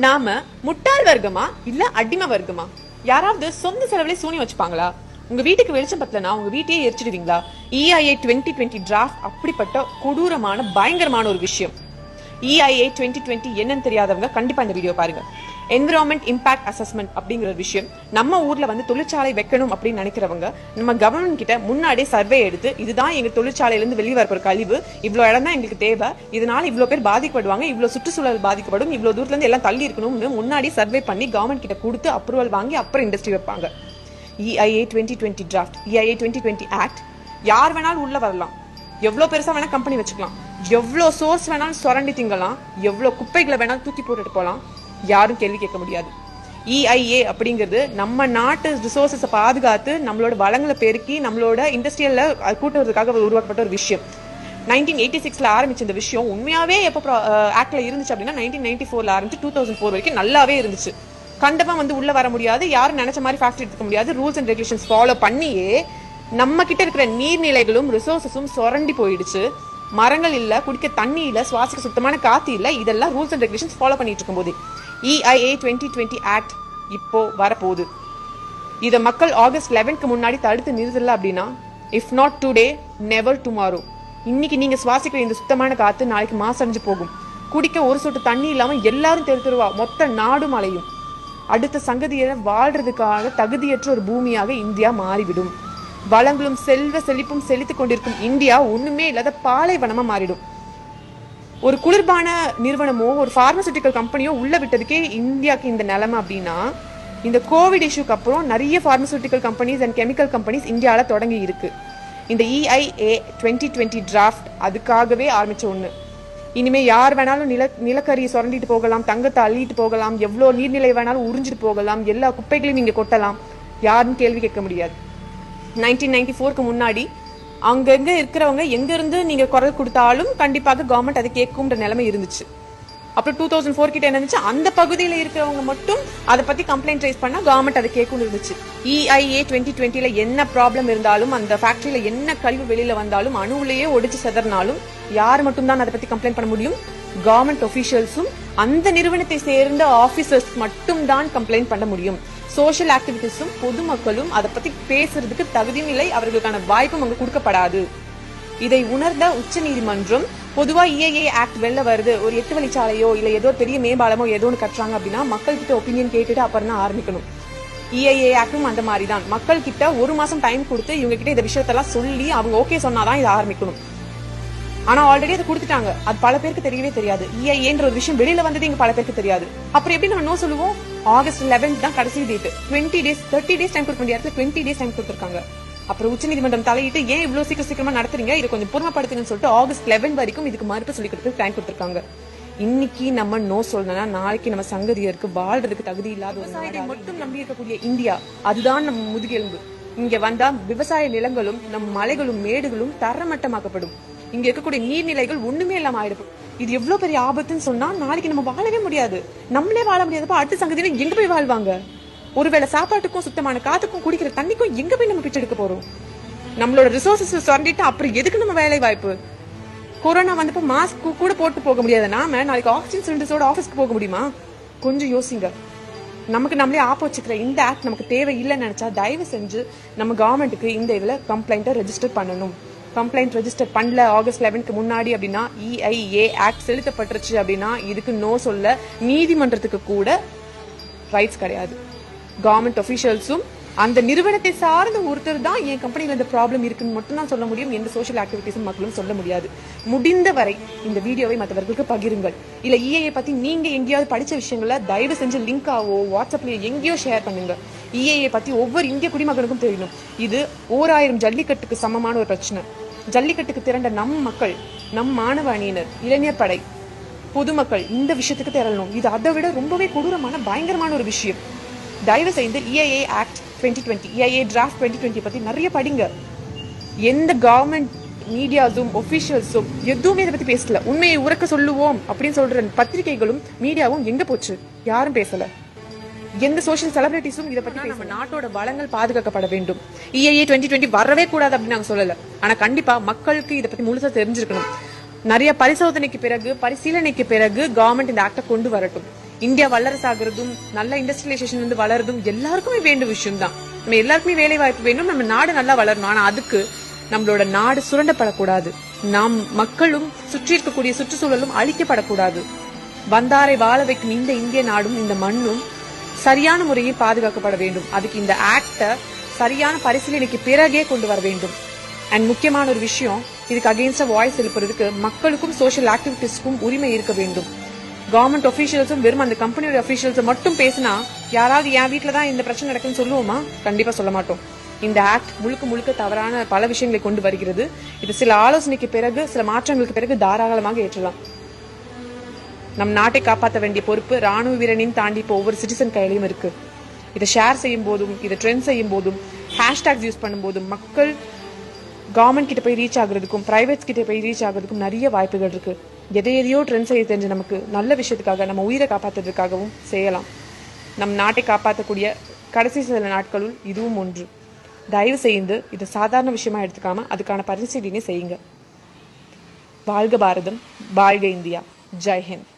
நாம முட்டாள் வர்க்கமா இல்ல அடிமை வர்க்கமா? யாராவது சொந்த செலவுல சூனி வச்சுப்பாங்களா? உங்க வீட்டுக்கு வெளிச்சம் பத்தலனா உங்க வீட்டையே எரிச்சிடுவீங்களா? EIA 2020 டிராஃப்ட் அப்படிப்பட்ட கொடூரமான பயங்கரமான ஒரு விஷயம். EIA 2020 என்னன்னு தெரியாதவங்க கண்டிப்பா இந்த வீடியோ பாருங்க. என்விரான்மெண்ட் இம்பாக்ட் அசஸ்மெண்ட் அப்படிங்கிற ஒரு விஷயம் நம்ம ஊர்ல வந்து தொழிற்சாலை வைக்கணும் அப்படின்னு நினைக்கிறவங்க நம்ம கவர்மெண்ட் கிட்ட முன்னாடியே சர்வே எடுத்து இதுதான் எங்க தொழிற்சாலையில இருந்து வெளியே வரப்போற கழிவு, இவ்வளவு இடம் தான் எங்களுக்கு தேவை, இதனால இவ்வளவு பேர் பாதிக்கப்படுவாங்க, இவ்வளவு சுற்றுச்சூழல் பாதிக்கப்படும், இவ்வளவு தூரத்துல இருந்து எல்லாம் தள்ளி இருக்கணும்னு முன்னாடி சர்வே பண்ணி கவர்மெண்ட் கிட்ட கொடுத்து அப்ரூவல் வாங்கி அப்புறம் இண்டஸ்ட்ரி வைப்பாங்க. EIA 2020 டிராஃப்ட், EIA 2020 ஆக்ட் யார் வேணாலும் உள்ள வரலாம், எவ்வளவு பெருசா வேணா கம்பெனி வச்சுக்கலாம், எவ்வளவு சோர்ஸ் வேணாலும் சுரண்டி திங்கலாம், எவ்வளவு குப்பைகளை வேணாலும் தூக்கி போட்டுட்டு போலாம், யாரும் கேள்வி கேட்க முடியாது. EIA அப்படிங்கிறது நம்ம நாட்டு ரிசோர்சஸ பாதுகாத்து நம்மளோட வளங்களை பெருக்கி நம்மளோட இண்டஸ்ட்ரியல்ல கூட்டுறதுக்காக உருவாக்கப்பட்ட ஒரு விஷயம். 1986ல ஆரம்பிச்ச இந்த விஷயம் உண்மையாவே எப்ப ஆக்ட்ல இருந்துச்சு அப்படின்னா 1994ல ஆரம்பிச்சு 2004 வரைக்கும் நல்லாவே இருந்துச்சு. கண்டமா வந்து உள்ள வர முடியாது, யாரும் நினைச்ச மாதிரி ஃபேக்டரி எடுக்க முடியாது, ரூல்ஸ் அண்ட் ரெகுலேஷன்ஸ் ஃபாலோ பண்ணியே நம்ம கிட்ட இருக்கிற நீர்நிலைகளும் ரிசோர்சஸும் சுரண்டி போயிடுச்சு. மரங்கள் இல்ல, குடிக்க தண்ணி இல்ல, சுவாசிக்க சுத்தமான காத்து இல்ல, இதெல்லாம் ரூல்ஸ் அண்ட் ரெகுலேஷன்ஸ் ஃபாலோ பண்ணிட்டு இருக்கும் போது EIA 2020 ஆக்ட் இப்போ வரப்போகுது. இத மக்கள் ஆகஸ்ட் 11க்கு முன்னாடி தடுத்து நிறுத்தல அப்படின்னா if not today never tomorrow, இன்னைக்கு நீங்க சுவாசிக்கிற இந்த சுத்தமான காத்து நாளைக்கு மாசடைஞ்சு போகும். குடிக்க ஒரு சொட்டு தண்ணி இல்லாம எல்லாரும் தெருவா மொத்த நாடும் அலையும். அடுத்த சங்கதியை வாழ்றதுக்காக தகுதியற்ற ஒரு பூமியாக இந்தியா மாறிவிடும். வளங்களும் செல்வ செழிப்பும் செழித்துக் கொண்டிருக்கும் இந்தியா ஒண்ணுமே இல்லாத பாலைவனமா மாறிடும். ஒரு குளிர்பான நிறுவனமோ ஒரு பார்மசூட்டிக்கல் கம்பெனியோ உள்ள விட்டதுக்கே இந்தியாவுக்கு இந்த நிலைமை அப்படின்னா இந்த கோவிட் இஷ்யூக்கு அப்புறம் நிறைய pharmaceutical companies and chemical companies இந்தியாவில தொடங்கி இருக்கு. இந்த EIA 2020 டிராஃப்ட் அதுக்காகவே ஆரம்பிச்ச ஒண்ணு. இனிமே யார் வேணாலும் நிலக்கரியை சுரண்டிட்டு போகலாம், தங்கத்தை அள்ளிட்டு போகலாம், எவ்வளவு நீர்நிலை வேணாலும் உறிஞ்சிட்டு போகலாம், எல்லா குப்பைகளையும் இங்க கொட்டலாம், யாரும் கேள்வி கேட்க முடியாது. 1994க்கு முன்னாடி அங்கங்க இருக்கிறவங்க எங்க இருந்து நீங்க குரல் கொடுத்தாலும் கண்டிப்பாக கவர்மெண்ட் அதை கேட்கும்ன்ற நிலைமை இருந்துச்சு. அப்புறம் 2004 கிட்ட என்ன இருந்துச்சு, அந்த பகுதியில இருக்கிறவங்க மட்டும் அதை பத்தி கம்ப்ளைண்ட் ரைஸ் பண்ணா கவர்மெண்ட் அதை கேட்கும் இருந்துச்சு. EIA 2020ல என்ன ப்ராப்ளம் இருந்தாலும், அந்த ஃபேக்டரியில என்ன கழிவு வெளியில வந்தாலும், அணுவிலேயே ஒடிச்சு செதறினாலும் யார் மட்டும் தான் அதை பத்தி கம்ப்ளைண்ட் பண்ண முடியும்? கவர்மெண்ட் ஒபிஷியல்ஸும் அந்த நிறுவனத்தை சேர்ந்த ஆபீசர்ஸ் மட்டும் தான் கம்ப்ளைண்ட் பண்ண முடியும். சோஷியல் ஆக்டிவிட்டிஸும் பொதுமக்களும் அதை பத்தி பேசுறதுக்கு தகுதியும் இல்லை, அவர்களுக்கான வாய்ப்பும் அங்க கொடுக்கப்படாது. இதை உணர்ந்த உச்ச நீதிமன்றம் பொதுவா EIA ஆக்ட் வெளில வருது, ஒரு 8 வழிச்சாலையோ இல்ல ஏதோ பெரிய மேம்பாலமோ ஏதோ ஒன்று கட்டுறாங்க அப்படின்னா மக்கள் கிட்ட ஒப்பீனியன் கேட்டுட்டு அப்புறம் தான் ஆரம்பிக்கணும். EIA ஆக்டும் அந்த மாதிரி தான், மக்கள் கிட்ட ஒரு மாசம் டைம் கொடுத்து இவங்க கிட்ட இந்த விஷயத்தெல்லாம் சொல்லி அவங்க ஓகே சொன்னாதான் இதை ஆரம்பிக்கணும். ஆனா ஆல்ரெடி அதை கொடுத்துட்டாங்க, அது பல பேருக்கு தெரியவே தெரியாது. EIAன்ற ஒரு விஷயம் வெளியில வந்தது இங்க பல பேருக்கு தெரியாது. அப்புறம் எப்படி நம்ம நோ சொல்லுவோம்? ஆகஸ்ட் 11 தான் கடைசி டேட், 20 டேஸ் 30 டேஸ் டைம் கொடுக்க வேண்டிய இடத்துல 20 டேஸ் டைம் கொடுத்துருக்காங்க. அப்புறம் உச்சநீதிமன்றம் தலையிட்டு ஏன் இவ்வளவு சீக்கிரமா நடத்துறீங்க, இதை கொஞ்சம் பொறுமைப்படுத்துங்கன்னு சொல்லிட்டு ஆகஸ்ட் 11 வரைக்கும் இதுக்கு மறுப்பு சொல்லி கொடுத்து டைம் கொடுத்துருக்காங்க. இன்னைக்கு நம்ம நோ சொல்லணும்னா நாளைக்கு நம்ம சங்கதியருக்கு வாழ்றதுக்கு தகுதி இல்லாத விவசாயிகளை மட்டும் நம்பி இருக்கக்கூடிய இந்தியா, அதுதான் நம்ம முதுகெலும்பு. இங்க வந்தா விவசாய நிலங்களும் நம் மலைகளும் மேடுகளும் தரமட்டமாக்கப்படும். இங்க இருக்கக்கூடிய நீர்நிலைகள் ஒண்ணுமே இல்லாம ஆயிடும். இது எவ்வளவு பெரிய ஆபத்துன்னு சொன்னா நாளைக்கு நம்ம வாழவே முடியாது, நம்மளே வாழ முடியாதப்ப அடுத்த சங்கதியில எங்க போய் வாழ்வாங்க? ஒருவேளை சாப்பாட்டுக்கும் சுத்தமான காத்துக்கும் குடிக்கிற தண்ணிக்கும் எங்க போய் நம்ம பிச்சை எடுக்க போறோம்? நம்மளோட ரிசோர்சஸ் சுரண்டிட்டு அப்புறம் எதுக்கு நம்ம வேலை வாய்ப்பு? கொரோனா வந்தப்ப மாஸ்க் கூட போட்டு போக முடியாது நாம, நாளைக்கு ஆக்சிஜன் சிலிண்டர்ஸோட ஆபீஸ்க்கு போக முடியுமா? கொஞ்சம் யோசிங்க. நமக்கு நம்மளே ஆப் வச்சுக்கிற இந்த ஆக்ட் நமக்கு தேவை இல்லைன்னு நினைச்சா தயவு செஞ்சு நம்ம கவர்மெண்ட்டுக்கு இந்த இதுல கம்ப்ளைண்ட்டை ரெஜிஸ்டர் பண்ணணும். கம்ப்ளைண்ட் ரெஜிஸ்டர் பண்ணல ஆகஸ்ட் 11க்கு முன்னாடி அப்படின்னா EIA ஆக்ட் செலுத்தப்பட்டுருச்சு அப்படின்னா இதுக்கு நோ சொல்ல நீதிமன்றத்துக்கு கூட ரைட்ஸ் கிடையாது. கவர்மெண்ட் ஒபிஷியல்ஸும் அந்த நிறுவனத்தை சார்ந்த ஒருத்தர் தான் என் கம்பெனில இந்த ப்ராப்ளம் இருக்குன்னு மட்டும் தான் சொல்ல முடியும். எந்த சோஷியல் ஆக்டிவிட்டிஸும் மக்களும் சொல்ல முடியாது. முடிந்த வரை இந்த வீடியோவை மற்றவர்களுக்கு பகிருங்கள். இல்ல EIA பத்தி நீங்க எங்கேயாவது படிச்ச விஷயங்கள தயவு செஞ்சு லிங்காவோ வாட்ஸ்அப்லயோ எங்கேயோ ஷேர் பண்ணுங்க. EIA பத்தி ஒவ்வொரு இந்திய குடிமகனுக்கும் தெரியணும். இது 1000 ஜல்லிக்கட்டுக்கு சமமான ஒரு பிரச்சனை. ஜல்லிக்கட்டுக்கு திரண்ட நம் மக்கள், நம் மாணவ அணியினர், இளைஞர் படை, பொதுமக்கள் இந்த விஷயத்துக்கு திரளணும். இது அதை விட ரொம்பவே கொடூரமான பயங்கரமான ஒரு விஷயம். தயவு செய்து EIA ஆக்ட் 2020 EIA டிராஃப்ட் 2020 பத்தி நிறைய படிங்க. எந்த கவர்மெண்ட் மீடியாஸும் ஒபிஷியல்ஸும் எதுவுமே இதை பத்தி பேசல. உண்மையை உறக்க சொல்லுவோம் அப்படின்னு சொல்ற பத்திரிகைகளும் மீடியாவும் எங்க போச்சு? யாரும் பேசல. எந்த சோஷியல் செலிபிரிட்டிஸும் இதை பத்தி நம்ம நாட்டோட வளங்கள் பாதுகாக்கப்பட வேண்டும். EIA 2020 வரவே கூடாது அப்படின்னு நாங்க சொல்லல. ஆனா கண்டிப்பா மக்களுக்கு இதை பத்தி முழுசா தெரிஞ்சிருக்கணும். நிறைய பரிசோதனைக்கு பிறகு பரிசீலனைக்கு பிறகு கவர்மெண்ட் இந்த ஆக்டை கொண்டு வரட்டும். இந்தியா வல்லரசாகிறதும் நல்ல இண்டஸ்ட்ரியலைசேஷன் வந்து வளர்றதும் எல்லாருக்குமே வேண்டிய விஷயம் தான். நம்ம எல்லாருக்குமே வேலை வாய்ப்பு வேண்டும், நம்ம நாடு நல்லா வளரணும். ஆனா அதுக்கு நம்மளோட நாடு சுரண்டப்படக்கூடாது, நாம் மக்களும் சுற்றி இருக்கக்கூடிய சுற்றுச்சூழலும் அழிக்கப்படக்கூடாது. வந்தாரை வாழ வைக்கும் இந்த இந்திய நாடும் இந்த மண்ணும் சரியான முறையில் பாதுகாக்கப்பட வேண்டும். அதுக்கு இந்த ஆக்ட சரியான பரிசீலனைக்கு பிறகே கொண்டு வர வேண்டும். அண்ட் முக்கியமான ஒரு விஷயம், இதுக்கு அகெயின்ஸ்டா வாய்ஸ் எழுப்புறதுக்கு மக்களுக்கும் சோஷியல் ஆக்டிவிட்டிஸ்க்கும் உரிமை இருக்க வேண்டும். கவர்மெண்ட் அபிஷியல்ஸும் வெறும் அந்த கம்பெனியோட அபிஷியல்ஸை மட்டும் பேசினா யாராவது என் வீட்டுல தான் இந்த பிரச்சனை நடக்குன்னு சொல்லுவோமா? கண்டிப்பா சொல்ல மாட்டோம். இந்த ஆக்ட் முழுக்க முழுக்க தவறான பல விஷயங்களை கொண்டு வருகிறது. இது சில ஆலோசனைக்கு பிறகு, சில மாற்றங்களுக்கு பிறகு தாராளமாக ஏற்றலாம். நம் நாட்டை காப்பாற்ற வேண்டிய பொறுப்பு ராணுவ வீரனின் தாண்டி இப்போ ஒவ்வொரு சிட்டிசன் கையிலையும் இருக்கு. இதை ஷேர் செய்யும் போதும், இதை ட்ரெண்ட் செய்யும் போதும், ஹேஷ்டாக்ஸ் யூஸ் பண்ணும் போதும் மக்கள் கவர்மெண்ட் கிட்ட போய் ரீச் ஆகுறதுக்கும் பிரைவேட்ஸ் கிட்ட போய் ரீச் ஆகுறதுக்கும் நிறைய வாய்ப்புகள் இருக்கு. எதையோ ட்ரெண்ட் செய்ய தெரிஞ்ச நமக்கு நல்ல விஷயத்துக்காக, நம்ம உயிரை காப்பாற்றுறதுக்காகவும் செய்யலாம். நம் நாட்டை காப்பாற்றக்கூடிய கடைசி சில நாட்களுள் இதுவும் ஒன்று. தயவு செய்து இது சாதாரண விஷயமா எடுத்துக்காம அதுக்கான பரிசீலனை செய்யுங்க. வாழ்க பாரதம், வாழ்க இந்தியா. ஜெய் ஹிந்த்.